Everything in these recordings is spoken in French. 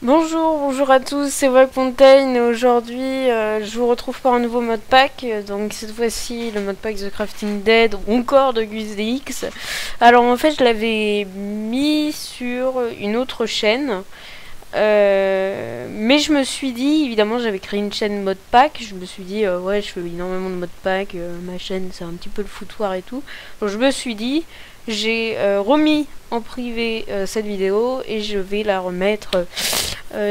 Bonjour à tous, c'est Wacfontaine et aujourd'hui je vous retrouve pour un nouveau modpack. Donc cette fois-ci le modpack The Crafting Dead ou encore de GuiseDX. Alors en fait je l'avais mis sur une autre chaîne. Mais je me suis dit, évidemment j'avais créé une chaîne modpack, je me suis dit ouais je fais énormément de modpack, ma chaîne c'est un petit peu le foutoir et tout. Donc je me suis dit, j'ai remis en privé cette vidéo et je vais la remettre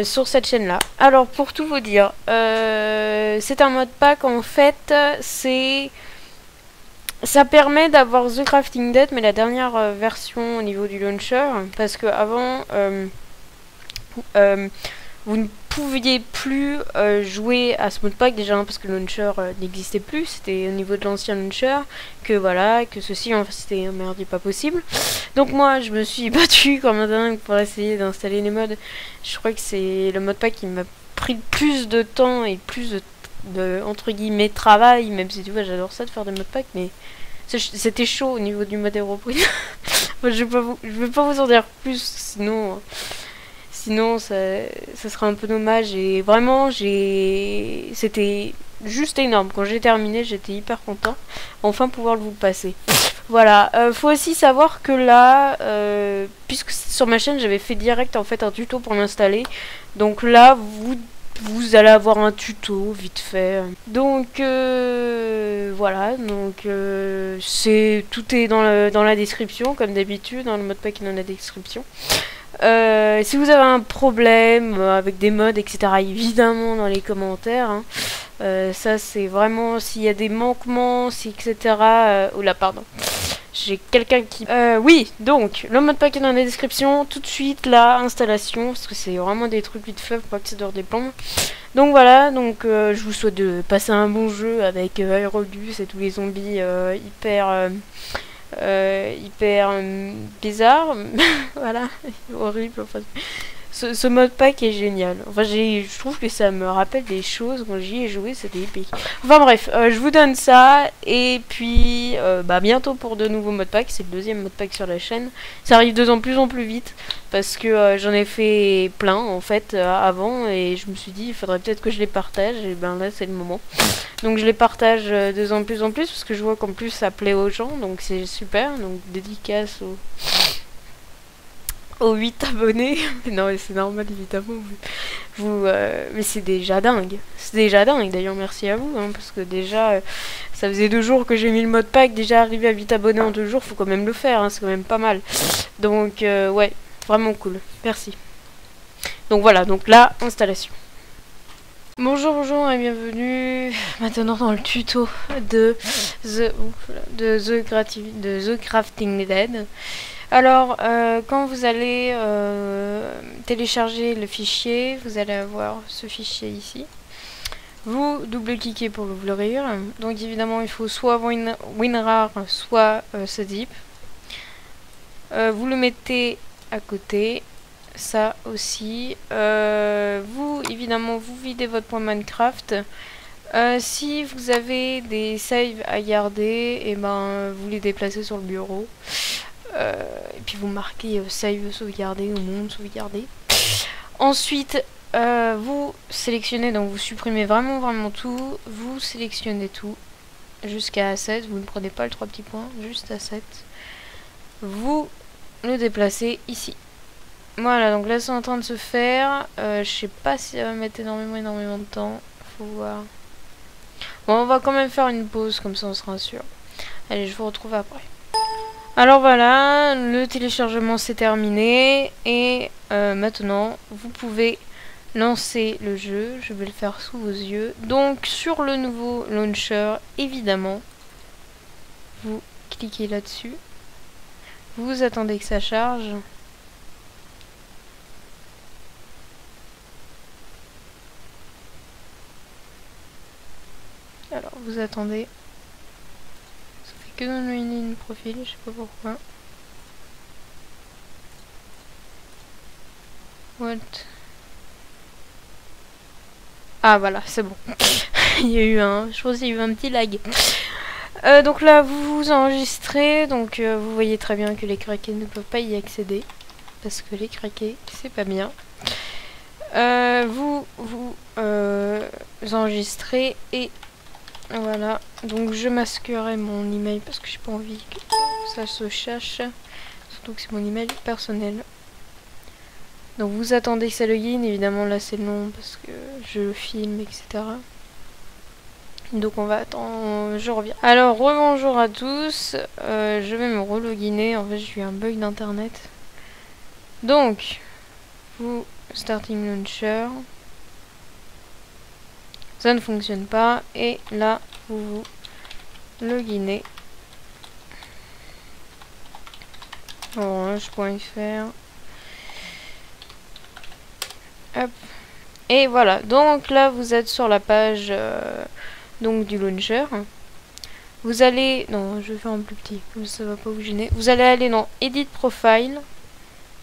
sur cette chaîne là. Alors pour tout vous dire, c'est un modpack en fait, ça permet d'avoir The Crafting Dead mais la dernière version au niveau du launcher, parce que avant vous ne pouviez plus jouer à ce modpack déjà parce que le launcher n'existait plus, c'était au niveau de l'ancien launcher que voilà, que ceci en fait c'était merde, pas possible. Donc moi je me suis battue comme un dingue pour essayer d'installer les mods. Je crois que c'est le modpack qui m'a pris le plus de temps et plus de entre guillemets travail, même si tu vois j'adore ça de faire des modpacks, mais c'était chaud au niveau du mode Hérobrine. Je vais pas vous en dire plus, sinon ça serait un peu dommage. Et vraiment c'était juste énorme. Quand j'ai terminé j'étais hyper content enfin pouvoir vous passer. Voilà, faut aussi savoir que là puisque sur ma chaîne j'avais fait direct en fait un tuto pour l'installer, donc là vous allez avoir un tuto vite fait. Donc voilà, donc tout est dans la description comme d'habitude, dans le modpack est dans la description. Si vous avez un problème avec des mods etc, évidemment dans les commentaires, hein. Ça c'est vraiment s'il y a des manquements, etc. Oula pardon, j'ai quelqu'un qui... oui, donc le modpack est dans la description. Tout de suite la installation, parce que c'est vraiment des trucs vite fait, faut pas que ça dure des plombs. Donc voilà, donc je vous souhaite de passer un bon jeu avec Aerodus et tous les zombies hyper bizarre. Voilà, horrible. Enfin, ce modpack est génial. Enfin, je trouve que ça me rappelle des choses quand j'y ai joué, c'était épique. Enfin bref, je vous donne ça et puis bah bientôt pour de nouveaux modpacks. C'est le deuxième modpack sur la chaîne. Ça arrive de plus en plus vite parce que j'en ai fait plein en fait avant et je me suis dit il faudrait peut-être que je les partage, et ben là c'est le moment. Donc je les partage de plus en plus parce que je vois qu'en plus ça plaît aux gens, donc c'est super. Donc dédicace aux 8 abonnés. Non mais c'est normal évidemment, mais c'est déjà dingue. C'est déjà dingue d'ailleurs, merci à vous hein, parce que déjà ça faisait 2 jours que j'ai mis le modpack, déjà arrivé à 8 abonnés en 2 jours, faut quand même le faire hein, c'est quand même pas mal. Donc ouais, vraiment cool, merci. Donc voilà, donc la installation. Bonjour et bienvenue maintenant dans le tuto de The Crafting Dead. Alors, quand vous allez télécharger le fichier, vous allez avoir ce fichier ici. Vous double-cliquez pour l'ouvrir. Donc évidemment, il faut soit WinRAR, soit ce zip. Vous le mettez à côté. Ça aussi. Évidemment, vous videz votre point Minecraft. Si vous avez des saves à garder, et ben vous les déplacez sur le bureau. Et puis vous marquez save sauvegarder ou monde sauvegarder. Ensuite vous sélectionnez, donc vous supprimez vraiment tout, vous sélectionnez tout jusqu'à A7, vous ne prenez pas le 3 petits points, juste A7, vous le déplacez ici. Voilà, donc là c'est en train de se faire. Je sais pas si ça va mettre énormément de temps, faut voir. Bon, on va quand même faire une pause, comme ça on sera sûr. Allez, je vous retrouve après. Alors voilà, le téléchargement c'est terminé et maintenant vous pouvez lancer le jeu. Je vais le faire sous vos yeux. Donc sur le nouveau launcher, évidemment, vous cliquez là-dessus. Vous attendez que ça charge. Alors vous attendez. Ça fait que dans le menu profil, je sais pas pourquoi. What? Ah voilà, c'est bon. Il y a eu je pense qu'il y a eu un petit lag. Donc là, vous vous enregistrez. Donc vous voyez très bien que les craqués ne peuvent pas y accéder. Parce que les craqués, c'est pas bien. Vous enregistrez et voilà. Donc je masquerai mon email parce que j'ai pas envie que ça se cherche. Surtout que c'est mon email personnel. Donc vous attendez que ça login, évidemment là c'est long parce que je filme, etc. Donc on va attendre, je reviens. Alors rebonjour à tous, je vais me reloginer, en fait j'ai eu un bug d'internet. Donc, vous starting launcher, ça ne fonctionne pas et là vous vous loginez. Orange.fr. Hop. Et voilà, donc là vous êtes sur la page donc du launcher. Vous allez, non je vais faire un plus petit, comme ça va pas vous gêner. Vous allez aller dans Edit Profile,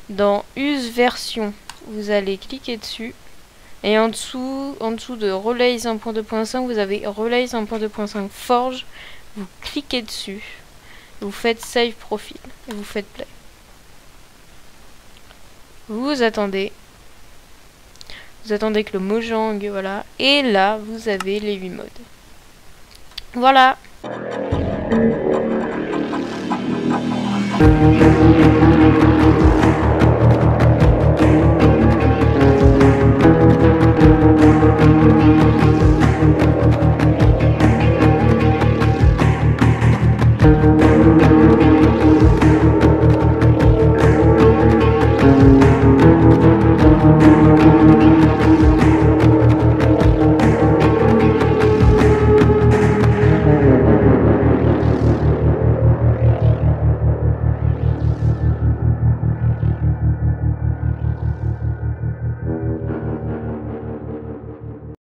dans Use Version, vous allez cliquer dessus. Et en dessous de Relays 1.2.5, vous avez Relays 1.2.5 Forge. Vous cliquez dessus, vous faites Save Profile et vous faites Play. Vous attendez que le Mojang, voilà. Et là, vous avez les 8 modes. Voilà.